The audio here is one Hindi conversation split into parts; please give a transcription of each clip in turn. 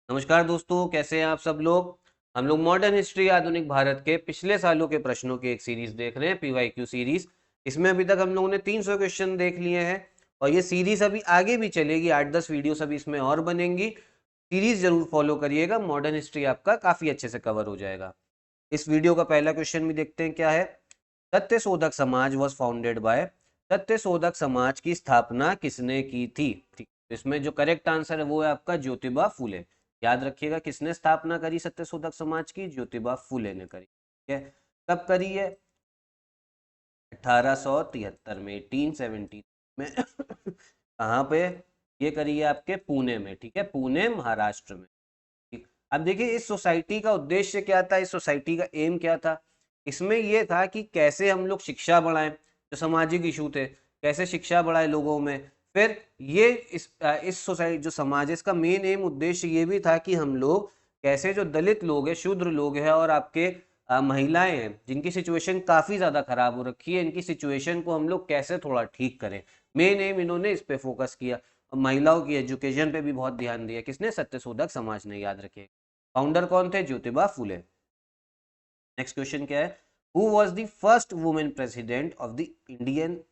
नमस्कार दोस्तों, कैसे हैं आप सब लोग। हम लोग मॉडर्न हिस्ट्री आधुनिक भारत के पिछले सालों के प्रश्नों की एक सीरीज देख रहे हैं, पीवाईक्यू सीरीज। इसमें अभी तक हम लोगों ने 300 क्वेश्चन देख लिए हैं और ये सीरीज अभी आगे भी चलेगी। 8-10 वीडियोस अभी इसमें और बनेंगी। सीरीज जरूर फॉलो करिएगा, मॉडर्न हिस्ट्री आपका काफी अच्छे से कवर हो जाएगा। इस वीडियो का पहला क्वेश्चन भी देखते हैं क्या है। Satyashodhak Samaj was founded by. Satyashodhak Samaj की स्थापना किसने की थी। ठीक, इसमें जो करेक्ट आंसर है वो है आपका ज्योतिबा फुले। याद रखिएगा, किसने स्थापना करी सत्यशोधक समाज की, ज्योतिबा फुले ने करी। ठीक है, कब करी है? 1873 में, 1870 में। कहाँ पे ये करी है? आपके पुणे में। ठीक है, पुणे महाराष्ट्र में। ठीक, अब देखिए इस सोसाइटी का उद्देश्य क्या था, इस सोसाइटी का एम क्या था। इसमें यह था कि कैसे हम लोग शिक्षा बढ़ाएं, जो सामाजिक इशू थे, कैसे शिक्षा बढ़ाए लोगों में। फिर ये इस सोसाइटी जो समाज है, इसका मेन एम उद्देश्य ये भी था कि हम लोग कैसे जो दलित लोग हैं, शूद्र लोग हैं और आपके महिलाएं हैं जिनकी सिचुएशन काफी ज्यादा खराब हो रखी है, इनकी सिचुएशन को हम लोग कैसे थोड़ा ठीक करें। मेन एम इन्होंने इस पे फोकस किया। और महिलाओं की एजुकेशन पे भी बहुत ध्यान दिया। किसने? सत्यशोधक समाज ने। याद रखिए, फाउंडर कौन थे? ज्योतिबा फुले। नेक्स्ट क्वेश्चन क्या है? Who was the first women president of the Indian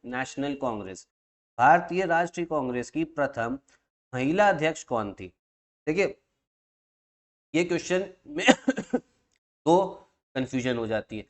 national Congress. भारतीय राष्ट्रीय कांग्रेस की प्रथम महिला अध्यक्ष कौन थी? देखिए ये क्वेश्चन में दो कंफ्यूजन हो जाती है।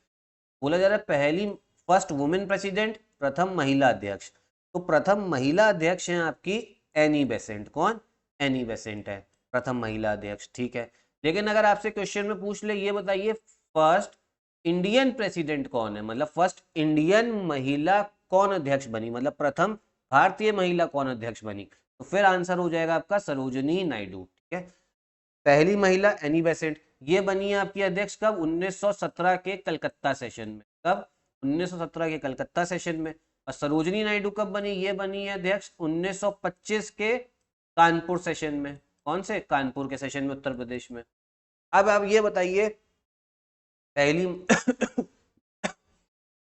बोला जा रहा है पहली फर्स्ट वुमेन प्रेसिडेंट, प्रथम महिला अध्यक्ष। तो प्रथम महिला अध्यक्ष हैं आपकी एनी बेसेंट। कौन? एनी बेसेंट है प्रथम महिला अध्यक्ष। ठीक है, लेकिन अगर आपसे क्वेश्चन में पूछ ले ये बताइए फर्स्ट इंडियन प्रेसिडेंट कौन है, मतलब फर्स्ट इंडियन महिला कौन अध्यक्ष बनी, मतलब प्रथम भारतीय महिला कौन अध्यक्ष बनी, तो फिर आंसर हो जाएगा आपका सरोजिनी नायडू। ठीक है, पहली महिला एनी बेसेंट, ये बनी है आपकी अध्यक्ष कब? 1917 के कलकत्ता सेशन में। कब? 1917 के कलकत्ता सेशन में। और सरोजिनी नायडू कब बनी? ये बनी है अध्यक्ष 1925 के कानपुर सेशन में। कौन से? कानपुर के सेशन में, उत्तर प्रदेश में। अब आप ये बताइए, पहली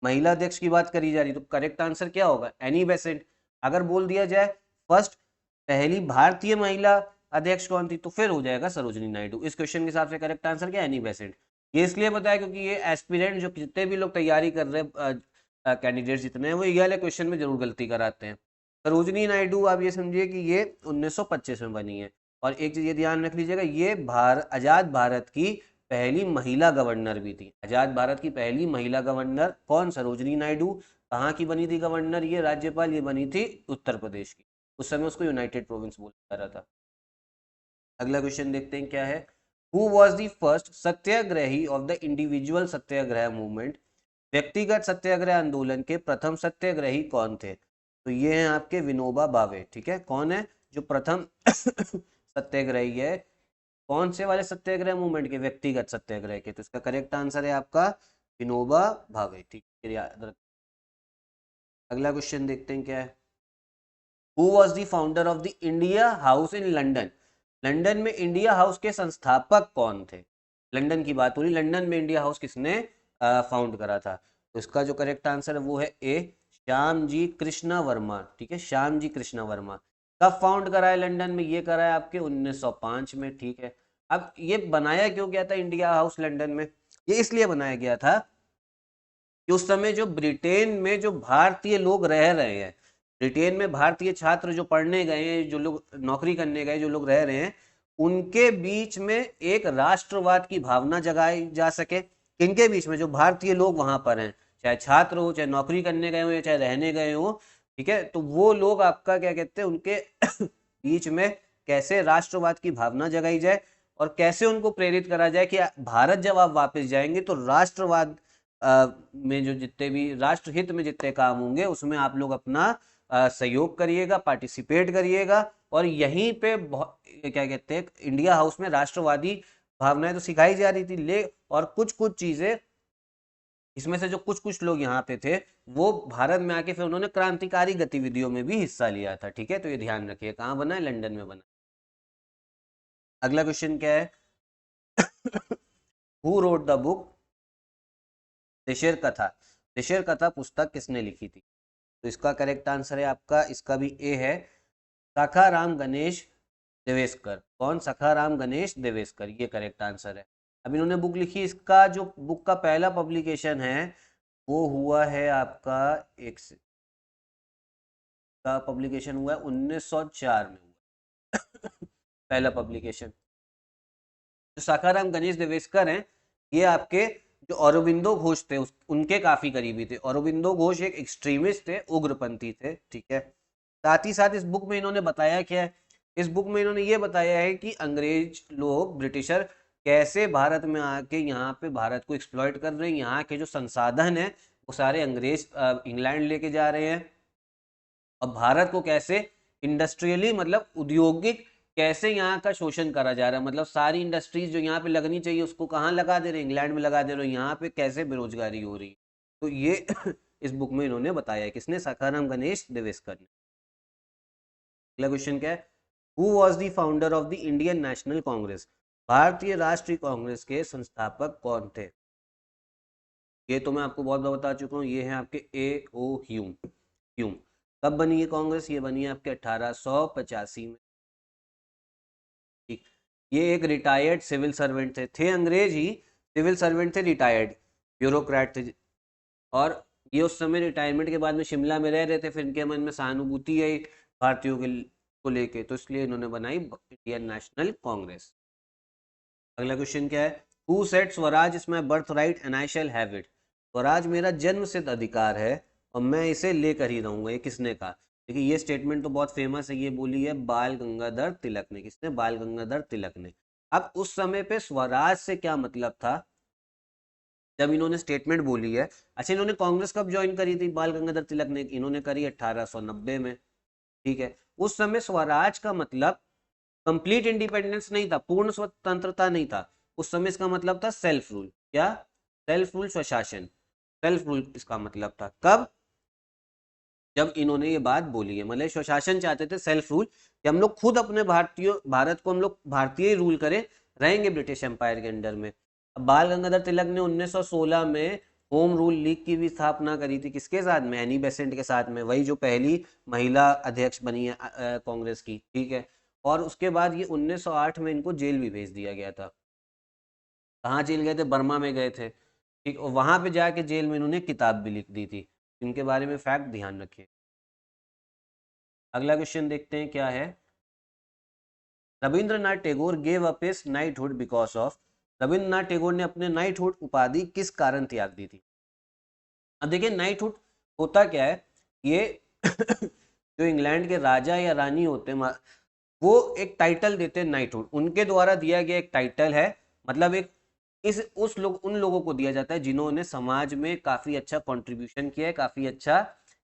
महिला अध्यक्ष की बात करी जा रही, तो करेक्ट आंसर क्या होगा? Annie Besant. अगर बोल दिया जाए फर्स्ट पहली भारतीय महिला अध्यक्ष कौन थी, तो फिर हो जाएगा सरोजिनी नायडू। इस क्वेश्चन के हिसाब से करेक्ट आंसर क्या? Annie Besant. ये इसलिए बताया क्योंकि ये एस्पिरेंट जो जितने भी लोग तैयारी कर रहे हैं, कैंडिडेट्स जितने हैं, वो ये वाले क्वेश्चन में जरूर गलती कराते हैं। सरोजिनी नायडू आप ये समझिए कि ये 1925 में बनी है। और एक चीज ये ध्यान रख लीजिएगा, ये आजाद भारत की पहली महिला गवर्नर भी थी। आजाद भारत की पहली महिला गवर्नर कौन? सरोजिनी नायडू। कहाँ की बनी थी गवर्नर? ये राज्यपाल, ये बनी थी उत्तर प्रदेश की। उस समय उसको यूनाइटेड प्रोविंस बोला जा रहा था। अगला क्वेश्चन देखते हैं क्या है। Who was the first satyagrahi of the individual satyagraha movement. व्यक्तिगत सत्याग्रह आंदोलन के प्रथम सत्याग्रही कौन थे? तो ये हैं आपके विनोबा भावे। ठीक है, कौन है जो प्रथम सत्याग्रही है? कौन से वाले सत्याग्रह मूवमेंट के? व्यक्तिगत सत्याग्रह के। तो इसका करेक्ट आंसर है आपका विनोबा भावे। ठीक है, याद रख। अगला क्वेश्चन देखते हैं क्या है। Who was the founder of the India house in London. London में इंडिया हाउस के संस्थापक कौन थे? लंदन की बात हो रही, लंदन में इंडिया हाउस किसने फाउंड करा था? तो इसका जो करेक्ट आंसर है वो है ए, श्याम जी कृष्णा वर्मा। ठीक है, श्याम जी कृष्णा वर्मा। कब फाउंड करा है लंदन में? ये करा है आपके 1905 में। ठीक है, अब ये बनाया क्यों गया था इंडिया हाउस लंदन में? ये इसलिए बनाया गया था कि उस समय जो ब्रिटेन में जो भारतीय लोग रह रहे हैं, ब्रिटेन में भारतीय छात्र जो पढ़ने गए हैं, जो लोग नौकरी करने गए, जो लोग रह रहे हैं, उनके बीच में एक राष्ट्रवाद की भावना जगाई जा सके। किनके बीच में? जो भारतीय लोग वहां पर हैं, चाहे छात्र हो, चाहे नौकरी करने गए हो, या चाहे रहने गए हो। ठीक है, तो वो लोग आपका क्या कहते हैं, उनके बीच में कैसे राष्ट्रवाद की भावना जगाई जाए और कैसे उनको प्रेरित करा जाए कि भारत जब आप वापस जाएंगे तो राष्ट्रवाद में जो जितने भी राष्ट्रहित में जितने काम होंगे उसमें आप लोग अपना सहयोग करिएगा, पार्टिसिपेट करिएगा। और यहीं पे क्या कहते हैं, इंडिया हाउस में राष्ट्रवादी भावनाएं तो सिखाई जा रही थी, ले और कुछ कुछ चीजें इसमें से जो कुछ कुछ लोग यहाँ पे थे वो भारत में आके फिर उन्होंने क्रांतिकारी गतिविधियों में भी हिस्सा लिया था। ठीक है, तो ये ध्यान रखिए, कहाँ बना है? लंदन में बना। अगला क्वेश्चन क्या है। हु रोड द बुक देशेर कथा। देशेर कथा पुस्तक किसने लिखी थी? तो इसका करेक्ट आंसर है आपका, इसका भी ए है, शाखा राम गणेश देवेस्कर। कौन? सखाराम गणेश देवेस्कर, ये करेक्ट आंसर है। अब इन्होंने बुक लिखी, इसका जो बुक का पहला पब्लिकेशन है वो हुआ है आपका एक का पब्लिकेशन हुआ है 1904 में हुआ पहला पब्लिकेशन। जो सखाराम गणेश देवेस्कर हैं, ये आपके जो औरोबिंदो घोष थे उनके काफी करीबी थे। औरोबिंदो घोष एक एक्सट्रीमिस्ट थे, उग्रपंथी थे, ठीक है। साथ ही साथ इस बुक में इन्होंने बताया क्या है, इस बुक में इन्होंने ये बताया है कि अंग्रेज लोग, ब्रिटिशर कैसे भारत में आके यहाँ पे भारत को एक्सप्लॉइट कर रहे हैं, यहाँ के जो संसाधन है वो सारे अंग्रेज इंग्लैंड लेके जा रहे हैं, और भारत को कैसे इंडस्ट्रियली मतलब औद्योगिक कैसे यहाँ का शोषण करा जा रहा है, मतलब सारी इंडस्ट्रीज जो यहाँ पे लगनी चाहिए उसको कहाँ लगा दे रहे हैं, इंग्लैंड में लगा दे रहे हैं, यहाँ पे कैसे बेरोजगारी हो रही है। तो ये इस बुक में इन्होंने बताया है, किसने? सखाराम गणेश देवेस्कर ने। अगला क्वेश्चन क्या है? Who was the founder of the Indian national Congress? भारतीय राष्ट्रीय कांग्रेस के संस्थापक कौन थे? ये तो मैं आपको बहुत बार बता चुका हूँ, ये है आपके ए ओ ह्यूम। ह्यूम। कब बनी ये कांग्रेस? ये बनी है आपके 1885 में। ठीक। ये एक रिटायर्ड सिविल सर्वेंट थे अंग्रेज ही, सिविल सर्वेंट थे, रिटायर्ड ब्यूरोक्रेट थे, और ये उस समय रिटायरमेंट के बाद में शिमला में रह रहे थे, फिर इनके मन में सहानुभूति आई भारतीयों के को लेके, तो इसलिए इन्होंने बनाई इंडियन नेशनल कांग्रेस। अगला क्वेश्चन क्या है? Who said Swaraj is my birth right and I shall have it? Swaraj मेरा जन्म सिद्ध अधिकार है और मैं इसे लेकर ही रहूंगा, ये किसने कहा? देखिए ये स्टेटमेंट तो बहुत फेमस है, ये बोली है बाल गंगाधर तिलक ने। किसने? बाल गंगाधर तिलक ने। अब उस समय पे स्वराज से क्या मतलब था जब इन्होंने स्टेटमेंट बोली है? अच्छा, इन्होंने कांग्रेस कब ज्वाइन करी थी बाल गंगाधर तिलक ने? इन्होंने करी 1890 में, ठीक है। उस समय स्वराज का मतलब कंप्लीट इंडिपेंडेंस नहीं था, पूर्ण स्वतंत्रता नहीं था। उस समय इसका मतलब था सेल्फ रूल। क्या? सेल्फ रूल, स्वशासन, सेल्फ रूल इसका मतलब था। कब? जब इन्होंने ये बात बोली है, मतलब स्वशासन चाहते थे, सेल्फ रूल, कि हम लोग खुद अपने भारतीय भारत को हम लोग भारतीय ही रूल करें, रहेंगे ब्रिटिश एम्पायर के अंडर में। अब बाल गंगाधर तिलक ने 1916 में होम रूल लीग की भी स्थापना करी थी, किसके साथ में? एनी बेसेंट के साथ में, वही जो पहली महिला अध्यक्ष बनी है कांग्रेस की, ठीक है। और उसके बाद ये 1908 में इनको जेल भी भेज दिया गया था। कहाँ जेल गए थे? बर्मा में गए थे, ठीक। और वहां पे जाके जेल में इन्होंने किताब भी लिख दी थी, इनके बारे में फैक्ट ध्यान रखिए। अगला क्वेश्चन देखते हैं क्या है। Rabindranath Tagore gave up his knighthood because of? Rabindranath Tagore ने अपने नाइटहुड उपाधि किस कारण त्याग दी थी? अब देखिए नाइटहुड होता क्या है, ये जो इंग्लैंड के राजा या रानी होते हैं वो एक टाइटल देते हैं नाइटहुड, उनके द्वारा दिया गया एक टाइटल है, मतलब एक इस उस लोग उन लोगों को दिया जाता है जिन्होंने समाज में काफी अच्छा कंट्रीब्यूशन किया है, काफी अच्छा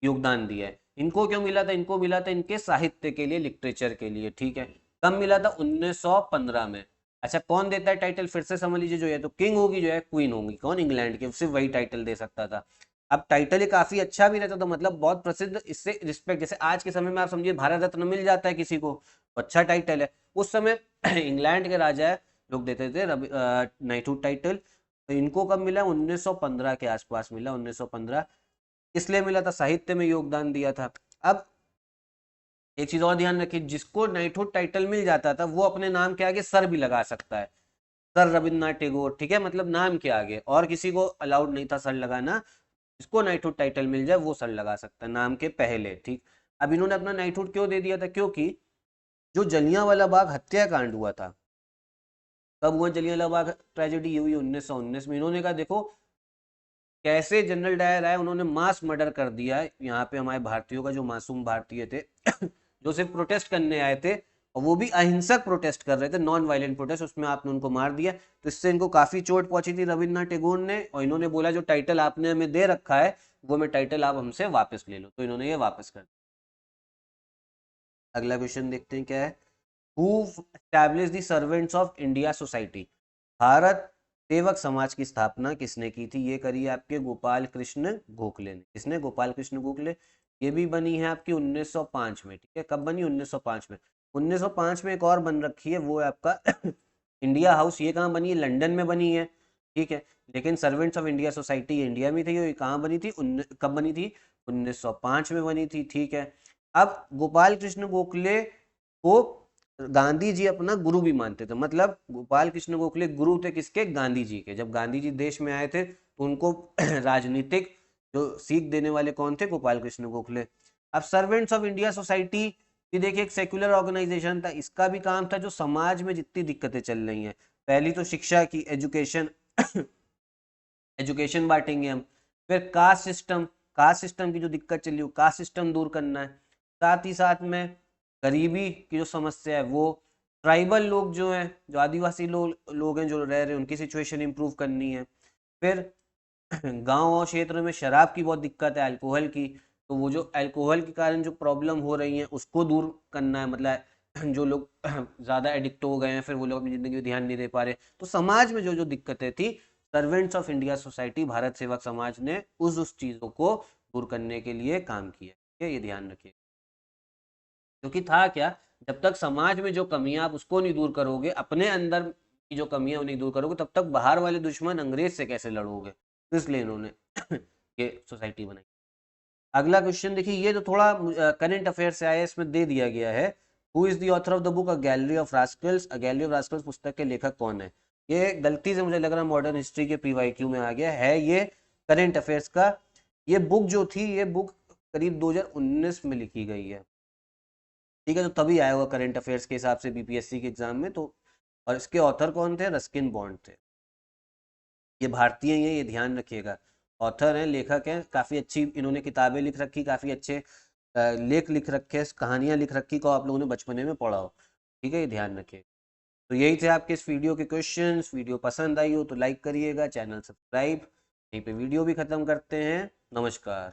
योगदान दिया है। इनको क्यों मिला था? इनको मिला था इनके साहित्य के लिए, लिटरेचर के लिए, ठीक है। कब मिला था? 1915 में। अच्छा, कौन देता है टाइटल? फिर से समझ लीजिए, जो है तो किंग होगी, जो है क्वीन होगी। कौन? इंग्लैंड की, सिर्फ वही टाइटल दे सकता था। अब टाइटल ये काफी अच्छा भी रहता था, मतलब बहुत प्रसिद्ध, इससे रिस्पेक्ट, जैसे आज के समय में आप समझिए भारत रत्न मिल जाता है किसी को, तो अच्छा टाइटल है। उस समय इंग्लैंड के राजा लोग देते थे नाइटहुड टाइटल। तो इनको कब मिला? 1915 के आसपास मिला, 1915। इसलिए मिला था, साहित्य में योगदान दिया था। अब एक चीज और ध्यान रखिए, जिसको नाइटहुड टाइटल मिल जाता था वो अपने नाम के आगे सर भी लगा सकता है, सर रविन्द्रनाथ टैगोर, ठीक है, मतलब नाम के आगे, और किसी को अलाउड नहीं था सर लगाना। जिसको नाइटहुड टाइटल मिल जाए वो सर लगा सकता है नाम के पहले, ठीक। अब इन्होंने अपना नाइटहुड क्यों दे दिया था? क्योंकि जो जलियांवाला बाग हत्याकांड हुआ था, कब हुआ जलियांवाला बाग ट्रेजेडी? ये हुई 1919 में। इन्होंने कहा देखो कैसे जनरल डायर आए, उन्होंने मास मर्डर कर दिया है यहाँ पे हमारे भारतीयों का, जो मासूम भारतीय थे जो सिर्फ प्रोटेस्ट करने आए थे, और वो भी अहिंसक प्रोटेस्ट कर रहे थे, नॉन वायलेंट प्रोटेस्ट, उसमें आपने उनको मार दिया। तो इससे इनको काफी चोट पहुंची थी रविन्द्रनाथ टैगोर ने, और इन्होंने बोला जो टाइटल आपने हमें दे रखा है वो मैं टाइटल आप हमसे वापस ले लो, तो इन्होंने ये वापस कर दिया। अगला क्वेश्चन देखते हैं क्या है। Who establish the servants of India society? Bharat सेवक समाज की स्थापना किसने की थी? ये करी है आपके गोपाल कृष्ण गोखले ने। किसने? गोपाल कृष्ण गोखले। ये भी बनी है आपकी 1905 में, ठीक है। कब बनी? 1905 में। 1905 में एक और बन रखी है, वो है आपका इंडिया हाउस। ये कहाँ बनी है? लंदन में बनी है, ठीक है। लेकिन servants of India society India में थी, ये कहाँ बनी थी? कब बनी थी? 1905 में बनी थी, ठीक है। अब गोपाल कृष्ण गोखले को गांधी जी अपना गुरु भी मानते थे, मतलब गोपाल कृष्ण गोखले गुरु थे किसके, गांधी जी के। जब गांधी जी देश में आए थे तो उनको राजनीतिक जो सीख देने वाले कौन थे, गोपाल कृष्ण गोखले। अब सर्वेंट्स ऑफ इंडिया सोसाइटी, ये देखिए एक सेक्युलर ऑर्गेनाइजेशन था, इसका भी काम था जो समाज में जितनी दिक्कतें चल रही हैं, पहली तो शिक्षा की, एजुकेशन एजुकेशन बांटेंगे हम। फिर कास्ट सिस्टम की जो दिक्कत चल रही है कास्ट सिस्टम दूर करना है। साथ ही साथ में गरीबी की जो समस्या है वो, ट्राइबल लोग जो हैं, जो आदिवासी लोग हैं जो रह रहे हैं, उनकी सिचुएशन इंप्रूव करनी है। फिर गांव और क्षेत्र में शराब की बहुत दिक्कत है, अल्कोहल की, तो वो जो अल्कोहल के कारण जो प्रॉब्लम हो रही है उसको दूर करना है, मतलब जो लोग ज़्यादा एडिक्ट हो गए हैं, फिर वो लोग अपनी ज़िंदगी में ध्यान नहीं दे पा रहे, तो समाज में जो जो दिक्कतें थी, servants of India society, Bharat सेवक समाज ने उस चीज़ों को दूर करने के लिए काम किया। ठीक है, ये ध्यान रखिए। क्योंकि था क्या, जब तक समाज में जो कमियां आप उसको नहीं दूर करोगे, अपने अंदर की जो कमियां नहीं दूर करोगे, तब तक बाहर वाले दुश्मन अंग्रेज से कैसे लड़ोगे। तो इसलिए इन्होंने ये सोसाइटी बनाई। अगला क्वेश्चन देखिए, ये जो थोड़ा करंट अफेयर से आया है, इसमें दे दिया गया है, who is the author of the book a gallery of Rascals. A gallery of Rascals पुस्तक के लेखक कौन है। ये गलती से मुझे लग रहा है मॉडर्न हिस्ट्री के पीवाईक्यू में आ गया है, ये करंट अफेयर्स का। ये बुक जो थी, ये बुक करीब 2019 में लिखी गई है। ठीक है, तो तभी आया हुआ करंट अफेयर्स के हिसाब से बीपीएससी के एग्जाम में तो। और इसके ऑथर कौन थे, रस्किन बॉन्ड थे। ये भारतीय हैं, ये ध्यान रखिएगा। ऑथर हैं, लेखक हैं, काफ़ी अच्छी इन्होंने किताबें लिख रखी, काफ़ी अच्छे लेख लिख रखे, कहानियाँ लिख रखी को आप लोगों ने बचपने में पढ़ा हो। ठीक है, ये ध्यान रखिए। तो यही थे आपके इस वीडियो के क्वेश्चंस। वीडियो पसंद आई हो तो लाइक करिएगा, चैनल सब्सक्राइब। यहीं पे वीडियो भी ख़त्म करते हैं। नमस्कार।